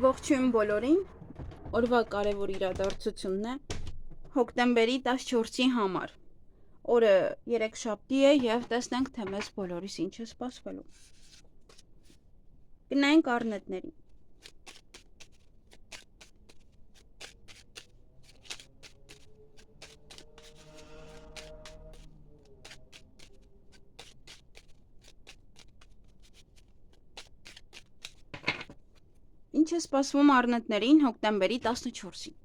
Ողջույն բոլորին, օրվա կարևոր իրադարձությունն է հոկտեմբերի 14-ի համար, օրը երեքշաբթի է և տեսնենք, թե մեզ բոլորիս ինչ է սպասվելու։ Գնայինք առնետներին։ Ինչ է սպասվում առնետներին հոկտեմբերի 14-ին։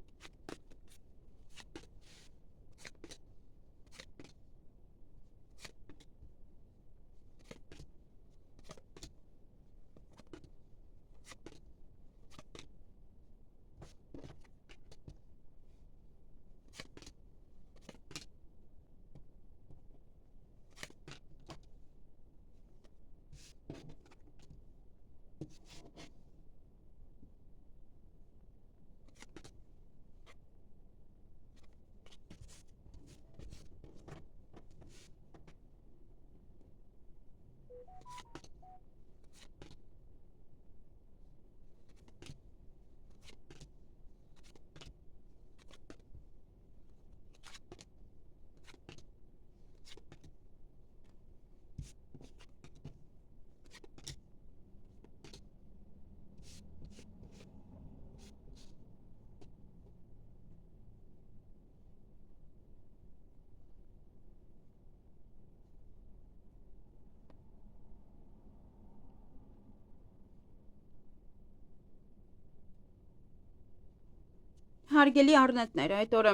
Հարգելի առնետներ, այդ օրը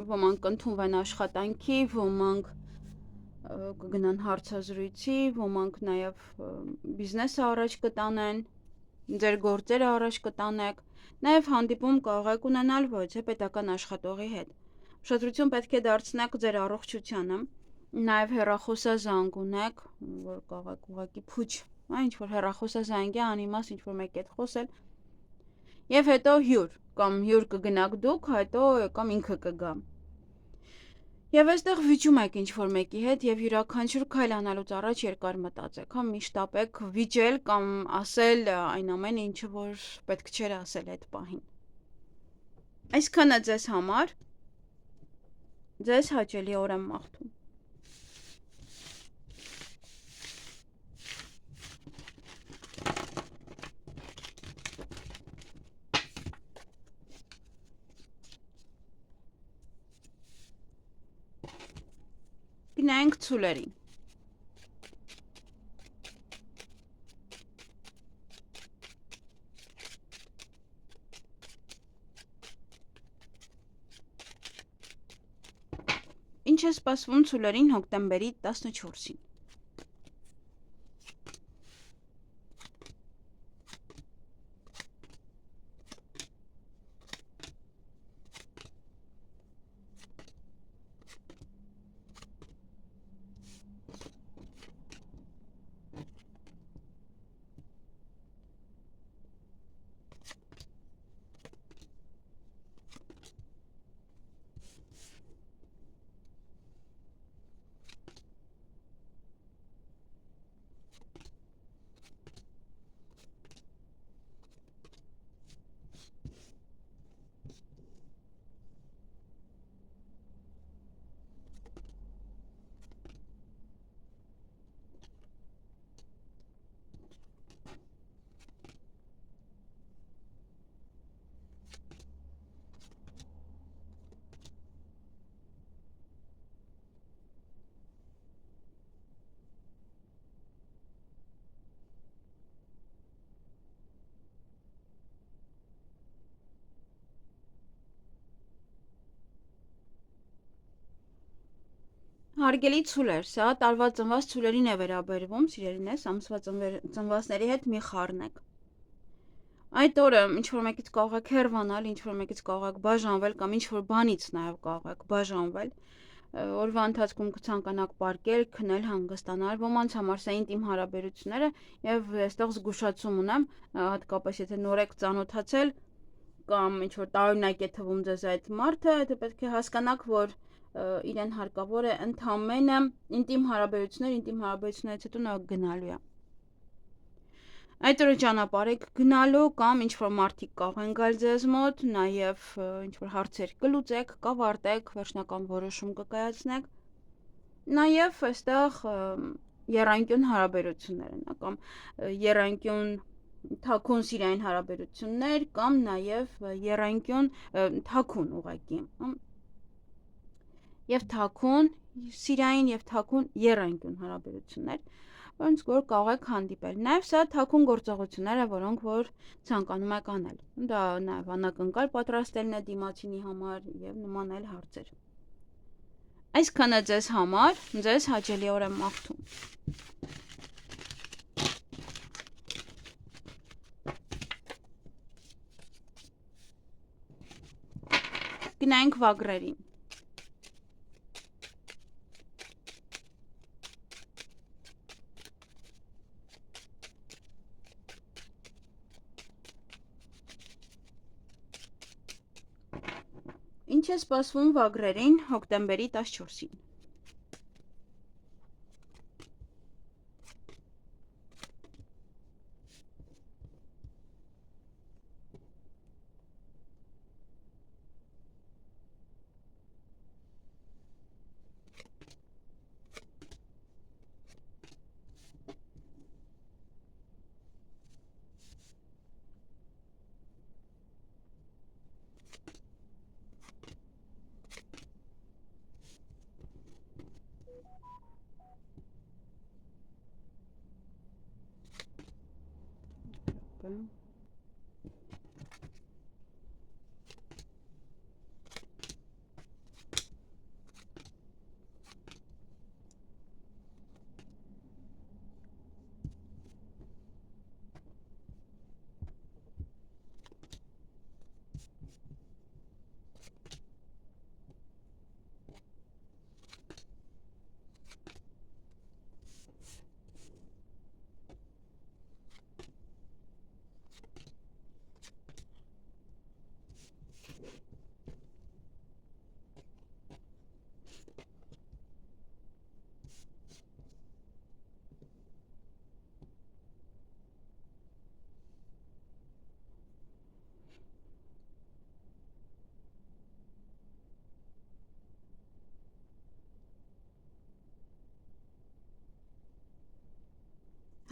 ոմանք կընդունվեն աշխատանքի, ոմանք կգնան հարցազրույցի, ոմանք նաև բիզնեսը առաջ կտանեն, ձեր գործերը առաջ կտանեք, նաև հանդիպում կարող եք ունենալ ոչ թե պետական աշխատողի հետ։ Ուշադրություն պետք է դարձնեք ձեր առողջությանը, նաև հեռախոսազանգ ունեք, որ կարող եք ուղղակի փուչ, ինչ-որ հեռախոսազանգի անիմաստ ինչ-որ մեկի հետ խոսել, և հետո հյուր, կամ հյուր կգնաք դուք, հետո կամ ինքը կգա։ Եվ այստեղ վիճում եք ինչ-որ մեկի հետ և յուրաքանչյուր քայլ անելուց առաջ երկար մտածեք, միշտ վիճել կամ ասել այն ամենը, ինչը որ պետք չէր ասել այդ պահին։ Այսքանը ձեզ համար, ձեզ հաճելի օր եմ մաղթում։ Գնայինք ցուլերին։ Ինչ է սպասվում ցուլերին հոկտեմբերի 14-ին։ Հարգելի ցուլեր, սա տարվա ծնված ցուլերին է վերաբերվում, սիրելիներս, ամսվա ծնվածների հետ մի խառնեք։ Այդ օրը ինչ-որ մեկից կարող եք հեռվանալ, ինչ-որ մեկից կարող եք բաժանվել կամ ինչ-որ բանից նաև կարող եք բաժանվել։ Օրվա ընթացքում կցանկանաք պարկել, քնել, հանգստանալ, ոմանց համար սա ինտիմ հարաբերությունները եւ այստեղ զգուշացում ունեմ, հատկապես եթե նոր եք ծանոթացել կամ ինչ-որ տարօրինակ է թվում ձեզ այդ մարդը, դե պետք է հասկանաք, որ իրեն հարկավոր է ընդամենը ինտիմ հարաբերություններից հետո նա գնալու է։ Այդ օրը ճանապարհ եք գնալու կամ ինչ-որ մարդիկ կարող են գալ ձեզ մոտ, նաև ինչ-որ հարցեր կլուծեք, կավարտեք, վերջնական որոշում կկայացնեք։ Նաև այստեղ եռանկյուն հարաբերություններ են, կամ եռանկյուն թաքուն սիրային հարաբերություններ կամ նաև եռանկյուն թաքուն ուղղակի, եւ թաքուն սիրային եւ թաքուն եռանկյուն հարաբերություններ, որոնց որ կարող եք հանդիպել։ Նաև սա թաքուն գործողություններ է, որոնք որ ցանկանում եք անել։ Դա նաև անակնկալ պատրաստելն է դիմացինի համար եւ նման այլ հարցեր։ Այսքանը ձեզ համար, ձեզ հաճելի օր եմ մաղթում։ Գնանք վագրերին։ Ինչ է սպասվում վագրերին հոկտեմբերի 14-ին։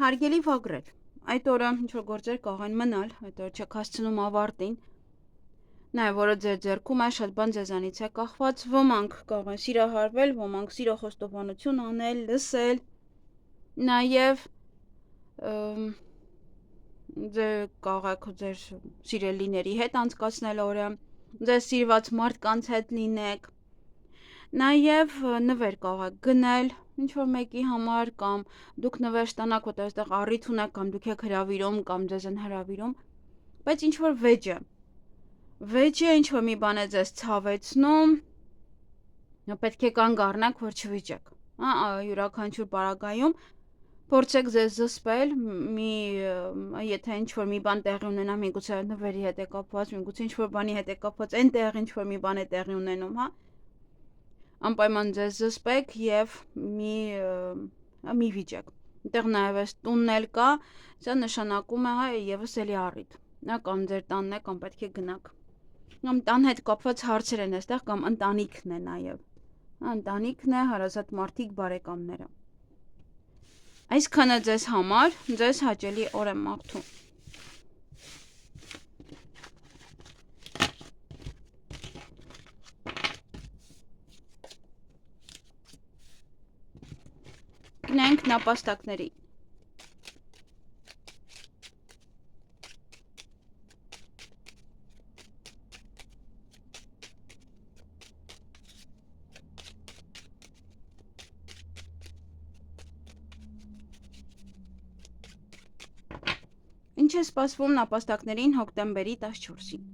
Հարգելի վագրեր, այդ օրը ինչ-որ գործեր կարող են մնալ, այդ օրը չեք հասցնում ավարտին, նաև որը ձեր ձեռքում է, շատ բան ձեզանից է կախված, ոմանք կարող են սիրահարվել, ոմանք սիրո խոստովանություն անել, լսել, նաև ձեր կարող եք ձեր սիրելիների հետ անցկացնել օրը, ձեր սիրված մարդկանց հետ լինեք, նաև նվեր կարող եք գնել ինչ-որ մեկի համար կամ դուք նվեր ստանաք, որտեղ այստեղ առիթ ունեք կամ դուք եք հրավիրում կամ ձեզ են հրավիրում, բայց ինչ-որ վեճը ինչ-որ մի բան է ձեզ ցավեցնում, պետք է կանգ առնեք, որ չվիճեք, յուրաքանչյուր պարագայում փորձեք ձեզ զսպել, եթե ինչ-որ մի բան տեղի ունենա, միգուցե նվերի հետ է կապված, միգուցե ինչ-որ բանի հետ է կապված, այնտեղ ինչ-որ մի բան է տեղի ունենում, անպայման ձեզ զսպեք եւ մի վիճեք։ Այնտեղ նաև էս տունն էլ կա, սա նշանակում է եւս էլի առիթ։ Կամ ձեր տանն է, կամ պետք է գնաք։ Կամ տան հետ կապված հարցեր են այստեղ, կամ ընտանիքն է նաև։ Ընտանիքն է, հարազատ մարդիկ, բարեկամները։ Այսքանը ձեզ համար, ձեզ հաճելի օր եմ մաղթում։ Գնանք նապաստակների։ Ինչ է սպասվում նապաստակներին հոկտեմբերի 14-ին։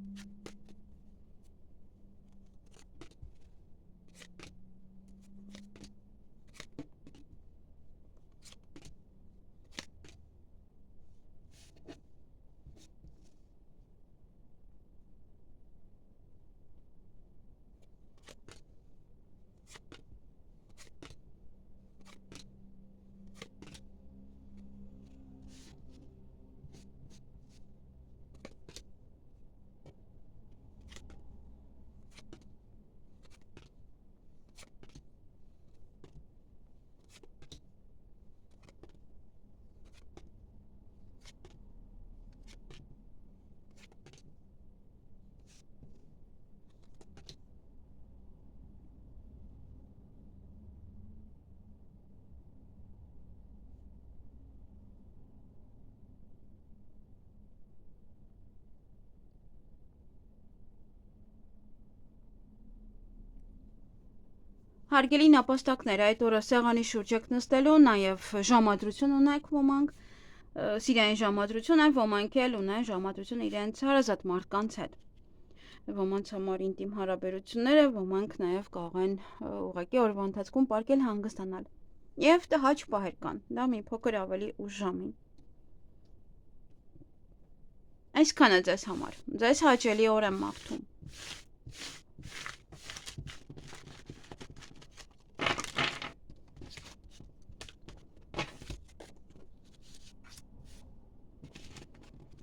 Հարգելի նապաստակներ, այդ օրը սեղանի շուրջ եք նստելու, նաև ժամադրություն ունեք ոմանք, սիրային ժամադրություն են, ոմանք էլ ունեն ժամադրություն իրենց հարազատ մարդկանց հետ։ Ոմանց համար ինտիմ հարաբերությունները, ոմանք նաև կարող են ուղղակի օրվա ընթացքում պարկել հանգստանալ։ Եվ տհաճ պահեր կան, դա մի փոքր ավելի ուշ ժամին։ Այսքանը ձեզ համար, ձեզ հաճելի օր եմ մաղթում։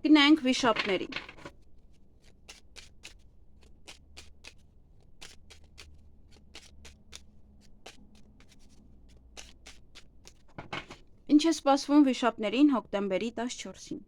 Գնանք վիշապների։ Ինչ է սպասվում վիշապներին հոկտեմբերի 14-ին։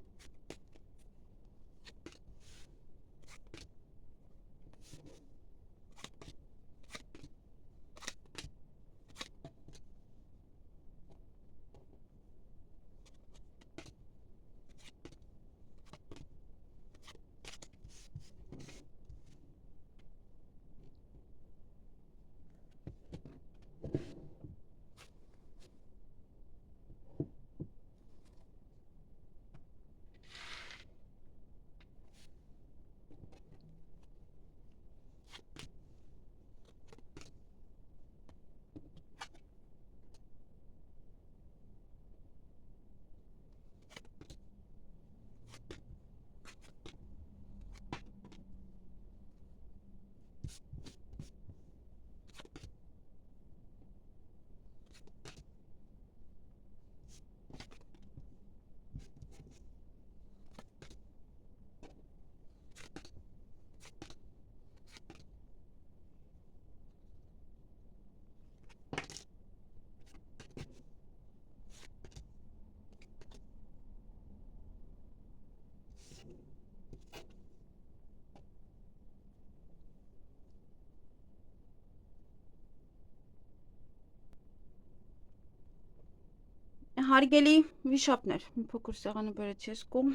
Հարգելի վիշապներ, մի փոքր սեղանը բերեցի ես կողմ։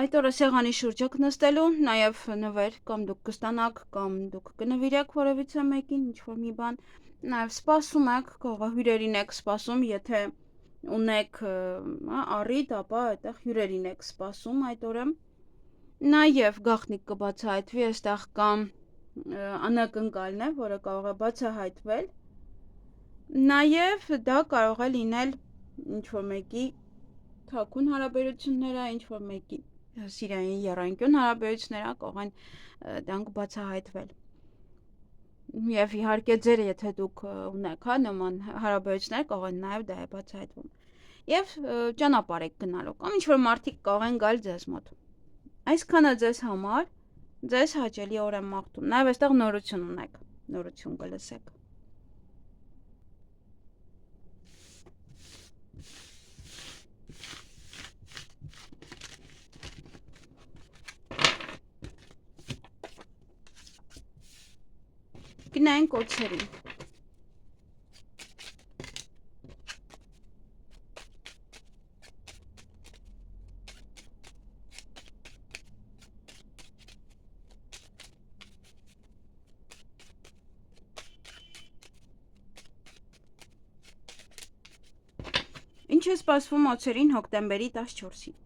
Այդ օրը սեղանի շուրջ եք նստելու, նաև նվեր կամ դուք կստանաք, կամ դուք կնվիրեք որևիցե մեկին, ինչ-որ մի բան, նաև սպասում եք, կարող է հյուրերին եք սպասում, եթե ունեք առիթ, ապա այդտեղ հյուրերին եք սպասում այդ օրը։ Նաև գաղտնիք կբացահայտվի, այստեղ կամ անակնկալն է, որը կարող է բացահայտվել։ Նաև դա կարող է լինել ինչ-որ մեկի թաքուն հարաբերությունները, ինչ-որ մեկի սիրային եռանկյուն հարաբերությունները կարող են դրանք բացահայտվել։ Եվ իհարկե ձեր, եթե դուք ունեք նման հարաբերություններ, կարող են նաև դա է բացահայտվում։ Եվ ճանապարհ եք գնալու, կամ ինչ-որ մարդիկ կարող են գալ ձեզ մոտ։ Այսքանը ձեզ համար, ձեզ հաճելի օր եմ մաղթում։ Նաև այստեղ նորություն ունեք, նորություն կլսեք։ Գնանք օձերին։ Ինչ է սպասվում օձերին հոկտեմբերի 14-ին։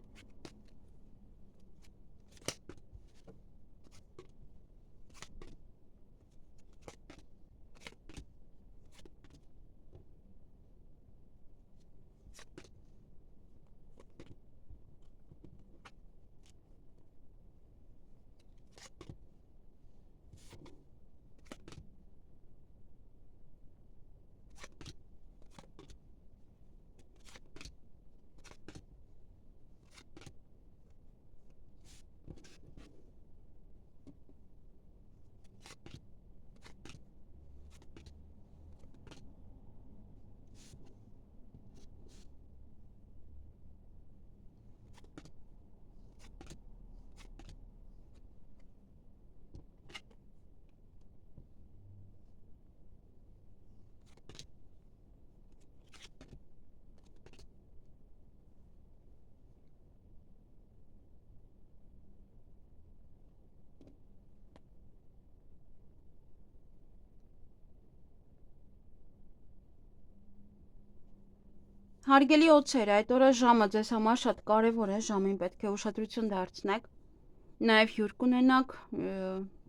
Հարգելի օձեր, այդ օրը ժամը ձեզ համար շատ կարևոր է, ժամին պետք է ուշադրություն դարձնեք։ Նաև հյուր կունենաք,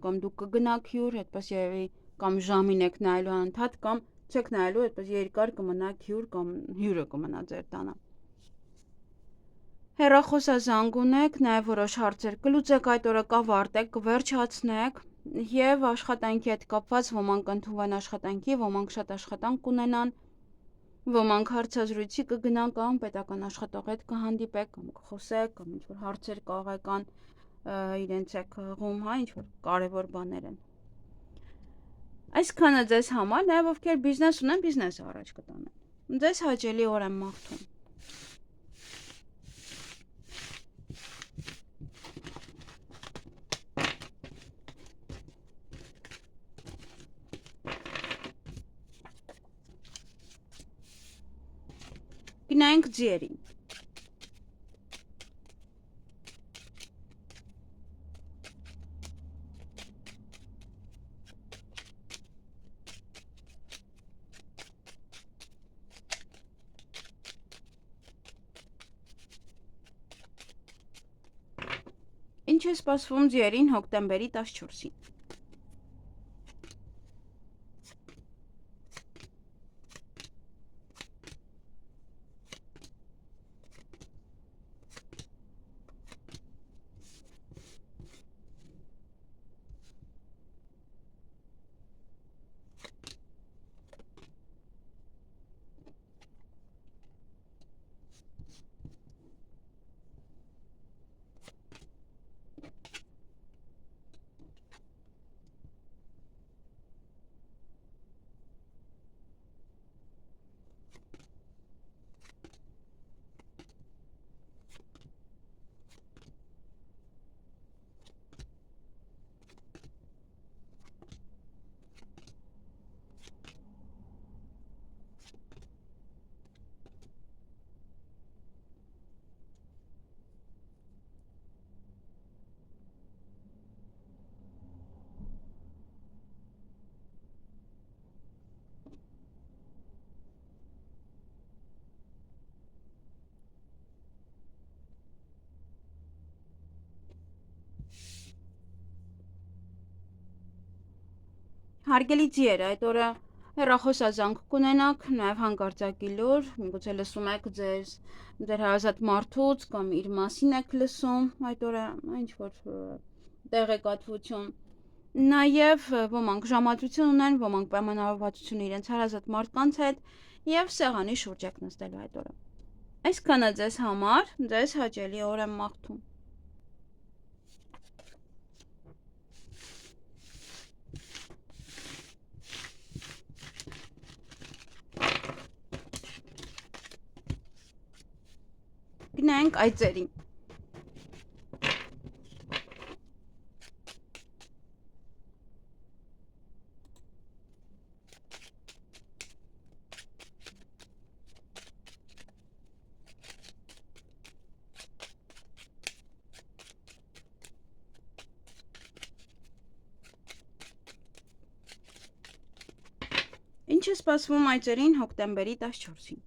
կամ դուք կգնաք հյուր, այդպես երևի կամ ժամին եք նայելու անընդհատ, կամ չեք նայելու, այդպես երկար կմնաք հյուր կամ հյուրը կմնա ձեր տանը։ Հեռախոսազանգ ունեք, նաև որոշ հարցեր կլուծեք այդ օրը, կավարտեք, կվերջացնեք եւ աշխատանքի հետ կապված ոմանք կընդունվեն աշխատանքի, ոմանք շատ աշխատանք կունենան, ոմանք հարցազրույցի կգնան կամ պետական աշխատողի հետ կհանդիպեք կամ կխոսեք կամ ինչ-որ հարցեր կաղեկան իրենց եք հղում, հա, ինչ-որ կարևոր բաներ են։ Այսքանը ձեզ համար, նաև ովքեր բիզնես ունեն, բիզնեսը առաջ կտանեն։ Ձեզ հաճելի օր եմ մաղթում։ Գնանք ձիերին։ Ինչ է սպասվում ձիերին հոկտեմբերի 14-ին։ Հարգելի ձիեր, այդ օրը հեռախոսազանգ կունենաք, նաև հանկարծակի լուր, միգուցե լսում եք ձեր հարազատ մարդուց կամ իր մասին եք լսում, այդ օրը ինչ-որ տեղեկատվություն։ Նաև ոմանք ժամադրություն ունեն, ոմանք պայմանավորվածություն իրենց հարազատ մարդկանց հետ եւ սեղանի շուրջ եք նստելու այդ օրը։ Այսքանը ձեզ համար, ձեզ հաճելի օր եմ մաղթում։ Գնանք այծերին։ Ինչ է սպասվում այծերին հոկտեմբերի 14-ին։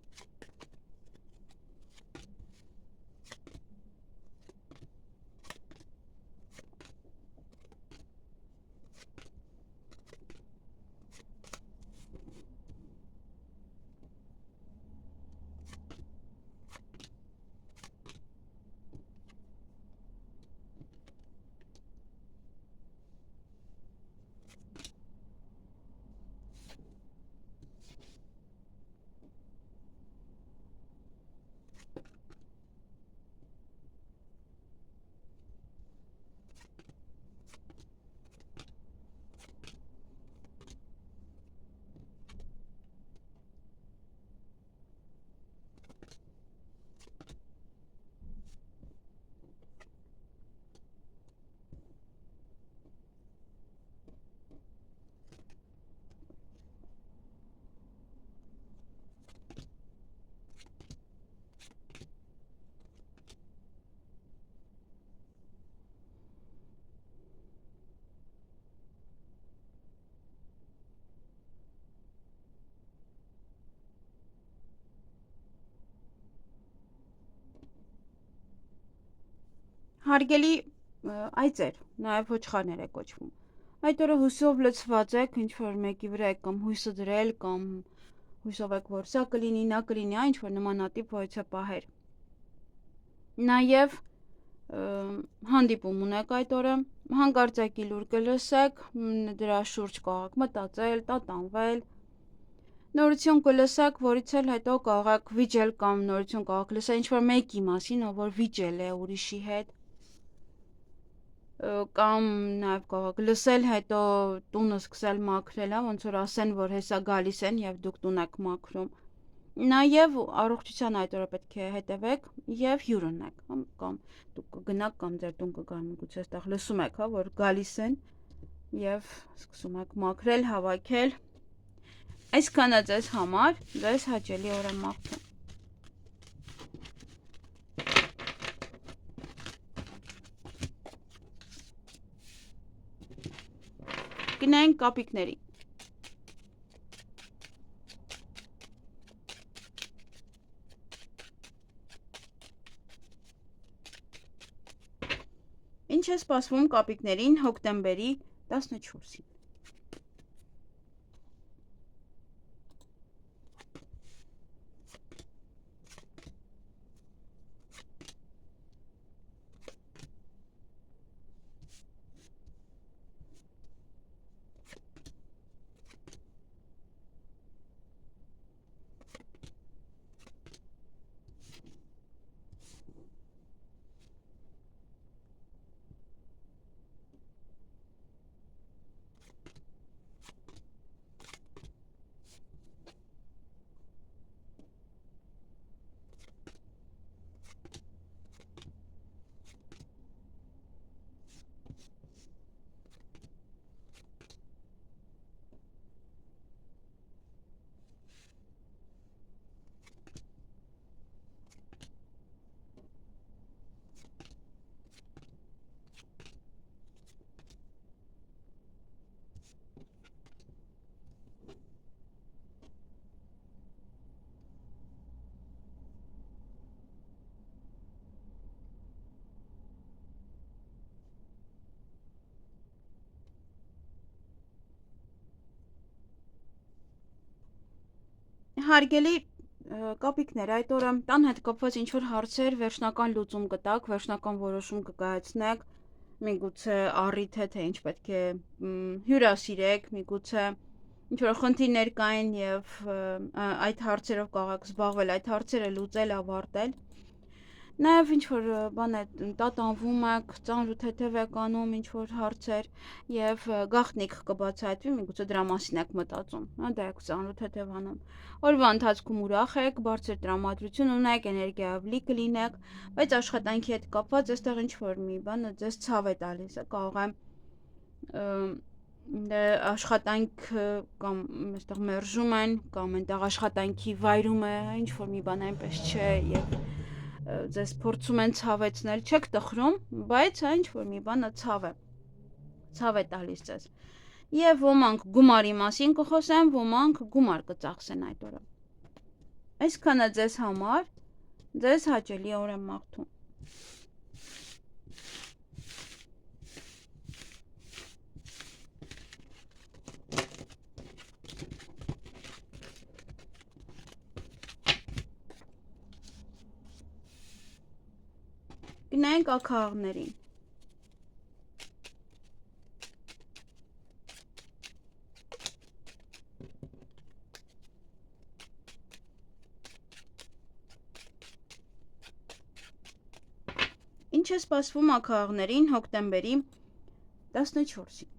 Հարգելի այծեր, նաև ոչխարներ է կոչվում։ Այդ օրը հույսով լցված եք, ինչ որ մեկի վրա եք կամ հույսը դրել, կամ հույսով եք, որ սա կլինի, նա կլինի, այն ինչ որ նմանատիպ voice-պահեր։ Նաև հանդիպում ունեք այդ օրը, հանկարծակի լուր կլսեք, դրա շուրջ կարող մտածել, տատանվել, նորություն կլսեք, որից էլ հետո կարող վիճել կամ նորություն կարող լսել ինչ որ մեկի մասին, ով որ վիճել է ուրիշի հետ, կամ նաև կարող լսել հետո տունը սկսել մաքրել, ոնց որ ասեն, որ հեսա գալիս են եւ դուք տուն եք մաքրում։ Նաև առողջության այդ օրը պետք է հետևեք եւ հյուր ունեք, կամ դուք կգնաք կամ ձեր տուն կգան, միգուցե այստեղ լսում եք, հա, որ գալիս են եւ սկսում եք մաքրել, հավաքել։ Այսքանը ձեզ համար, ձեզ հաճելի օր եմ մաղթում։ Գնանք կապիկների։ Ինչ է սպասվում կապիկներին հոկտեմբերի 14-ին։ Հարգելի կապիկներ, այդ օրը տան հետ կապված ինչ որ հարցեր վերջնական լուծում կտաք, վերջնական որոշում կկայացնեք, միգուցե առիթ է, թե ինչ պետք է հյուրասիրեք, միգուցե ինչ որ խնդիրներ կային եւ այդ հարցերով կարող եք զբաղվել, այդ հարցերը լուծել, ավարտել։ Նաև ինչ որ բան է տատանվում եք, ծանրութեթև եք անում ինչ որ հարցեր եւ գաղտնիք կբացահայտվի, միգուցե դրա մասին եք մտածում, հա, դա եք ծանրութեթև անում։ Օրվա ընթացքում ուրախ եք, բարձր տրամադրություն ունեք, էներգիայով լի կլինեք, բայց աշխատանքի հետ կապված այստեղ ինչ որ մի բանը ձեզ ցավ է տալիս, կարող է աշխատանք կամ այստեղ մերժում են, կամ այնտեղ աշխատանքի վայրում է ինչ որ մի բան այնպես չէ եւ ձեզ փորձում են ցավեցնել, չեք տխրում, բայց հա ինչ որ մի բանը ցավ է տալիս ձեզ։ Եվ ոմանք գումարի մասին կխոսեն, ոմանք գումար կծախսեն այդ օրը։ Այսքանը ձեզ համար, ձեզ հաճելի օր եմ մաղթում։ Գնանք ակաղներին։ Ինչ է սպասվում ակաղներին հոկտեմբերի 14-ին։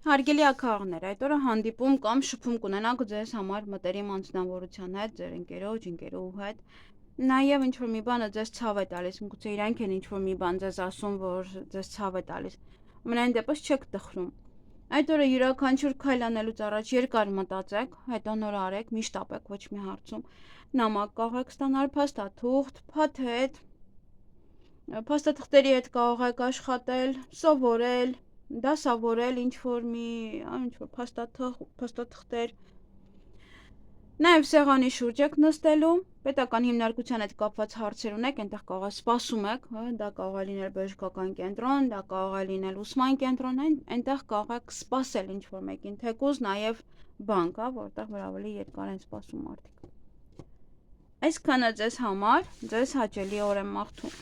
Հարգելի ակաղներ, այդ օրը հանդիպում կամ շփում կունենաք ձեզ համար մտերիմ անձնավորության հետ, ձեր ընկերոջ, ընկերուհու հետ։ Նաև ինչ-որ մի բանը ձեզ ցավ է տալիս, միգուցե իրանք են ինչ-որ մի բան ձեզ ասում, որ ձեզ ցավ է տալիս։ Ամենայն դեպս չեք տխրում։ Այդ օրը յուրաքանչյուր քայլ անելուց առաջ երկար մտածեք, հետո նոր արեք, միշտ ապեք ոչ մի հարցում։ Նամակ կաղեք ստանալ, փաստաթուղթ, փաթեթ, փաստաթղթերի հետ կարող եք աշխատել, սովորել, դասավորել ինչ-որ փաստաթղթեր։ Նաև սեղանի շուրջ եք նստելու, պետական հիմնարկության հետ կապված հարցեր ունեք, այնտեղ կարող է սպասում եք, դա կարող է լինել բժշկական կենտրոն, դա կարող է լինել ուսման կենտրոն, այնտեղ կարող եք սպասել ինչ-որ մեկին, թեկուզ նաև բանկ, որտեղ որ ավելի երկար են սպասում մարդիկ։ Այսքանը ձեզ համար, ձեզ հաճելի օր եմ մաղթում։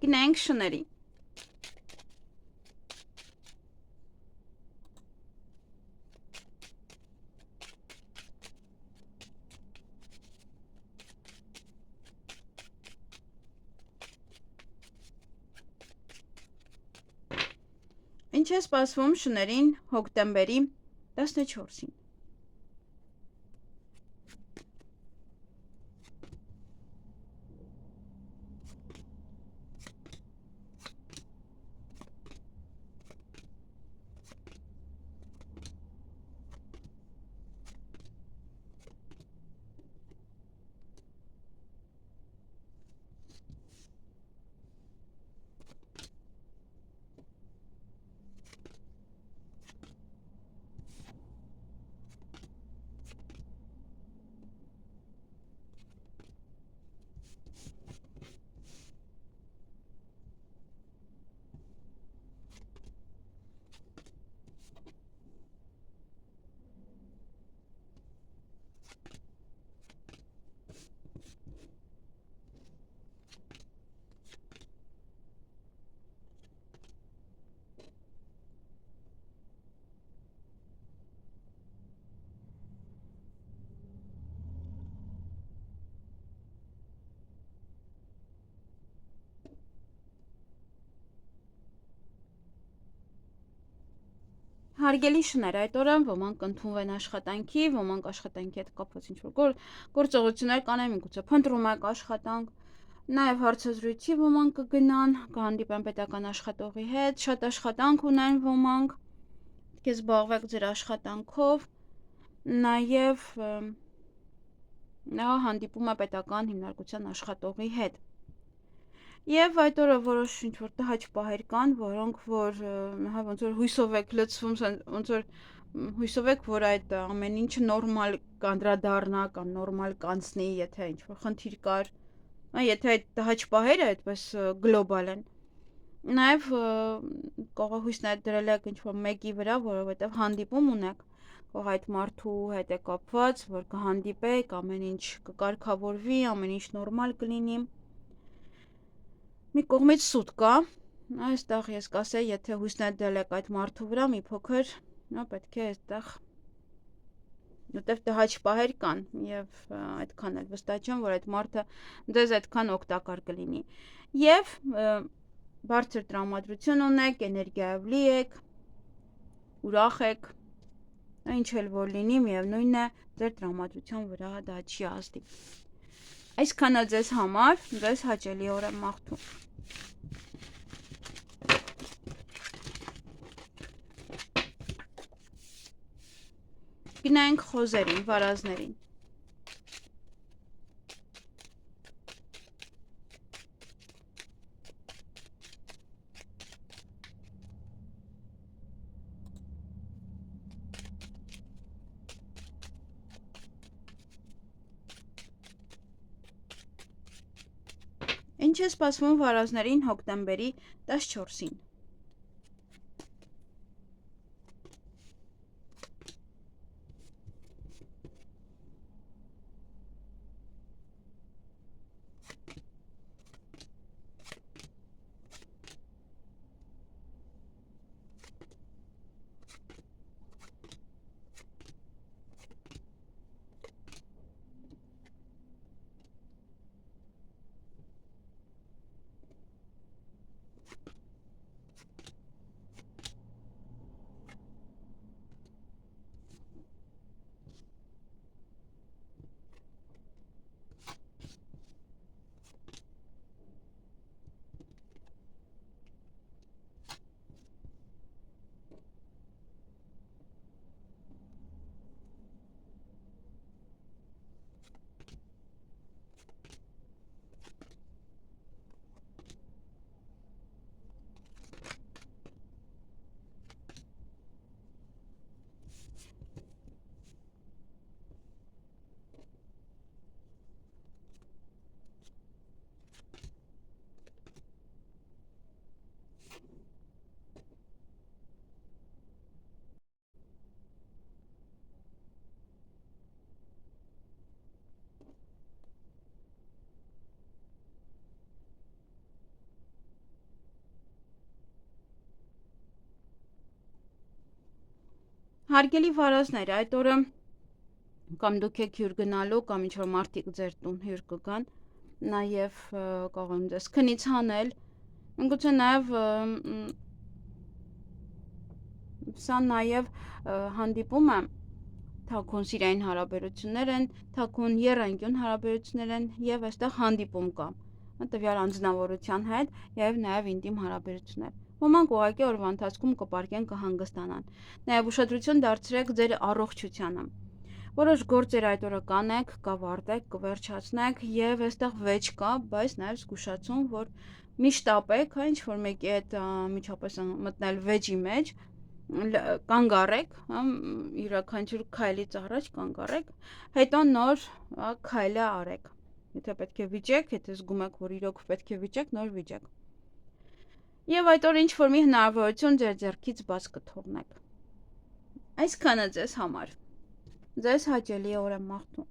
Գնանք շների։ Ինչ է սպասվում շներին հոկտեմբերի 14-ին։ Հարգելի շներ, այդ օրը ոմանք ընդունվեն աշխատանքի, ոմանք աշխատանքի հետ կապված ինչ-որ գործողություններ կանեն, միգուցե փնտրում եք աշխատանք, նաև հարցազրույցի ոմանք կգնան, կհանդիպեն պետական աշխատողի հետ, շատ աշխատանք ունեն ոմանք, պետք է զբաղվեք ձեր աշխատանքով, նաև նա հանդիպում է պետական հիմնարկության աշխատողի հետ։ Եվ այդ օրը որոշ ինչ-որ տհաճ պահեր կան, որոնք որ ոնց որ հույսով եք լցվում, ոնց որ հույսով եք, որ այդ ամեն ինչը նորմալ կանդրադառնա կամ նորմալ կանցնի, եթե ինչ-որ խնդիր կար, եթե այդ տհաճ պահերը այդպես գլոբալ են։ Նաև կարող է հույս դրել եք ինչ-որ մեկի վրա, որովհետև հանդիպում ունեք, կարող այդ մարդու հետ է կապված, որ կհանդիպեք, ամեն ինչ կկարգավորվի, ամեն ինչ նորմալ կլինի։ Մի կողմից սուտ կա, այստեղ ես կասեի, եթե հույսներ դրել եք այդ մարդու վրա, մի փոքր, պետք է այստեղ, որտեվ տհաճ պահեր կան եւ այդքան էլ վստահ չեմ, որ այդ մարդը ձեզ այդքան օգտակար կլինի։ Եվ բարձր տրամադրություն ունեք, էներգիայով լի եք, ուրախ եք, ինչ էլ որ լինի, միևնույն է, ձեր տրամադրության վրա դա չի ազդի։ Այսքանը ձեզ համար, ձեզ հաճելի օր եմ մաղթում։ Գնանք խոզերին, վարազներին։ Ինչ է սպասվում վարազներին հոկտեմբերի 14-ին։ Հարգելի վարազներ, այդ օրը կամ դուք եք հյուր գնալու, կամ ինչ-որ մարդիկ ձեր տուն հյուր կգան, նաև կարող եմ ձեզ քնից հանել, գուցե նաև սա նաև հանդիպում է թաքուն սիրային հարաբերություններ են, թաքուն եռանկյուն հարաբերություններ են եւ այստեղ հանդիպում կա տվյալ անձնավորության հետ եւ նաեւ ինտիմ հարաբերություններ։ Ոմանք ուղղակի օրվա ընթացքում կպարկեն կհանգստանան։ Նաեւ ուշադրություն դարձրեք ձեր առողջությանը։ Որոշ գործեր այդ օրը կանեք, կավարտեք, կվերջացնեք եւ այստեղ վեճ կա, բայց նաեւ զգուշացում, որ մի շտապեք, ինչ որ մեկի հետ միջապես մտնել վեճի մեջ, կանգ առեք, յուրաքանչյուր քայլից առաջ կանգ առեք, հետո նոր քայլը արեք։ Եթե պետք է վիճեք, եթե զգում եք, որ իրոք պետք է վիճեք, նոր վիճեք։ Եվ այդ օր ինչ որ մի հնարավորություն ձեր ձեռքից բաց կթողնեք։ Այսքանը ձեզ համար։ Ձեզ հաճելի օր եմ մաղթում։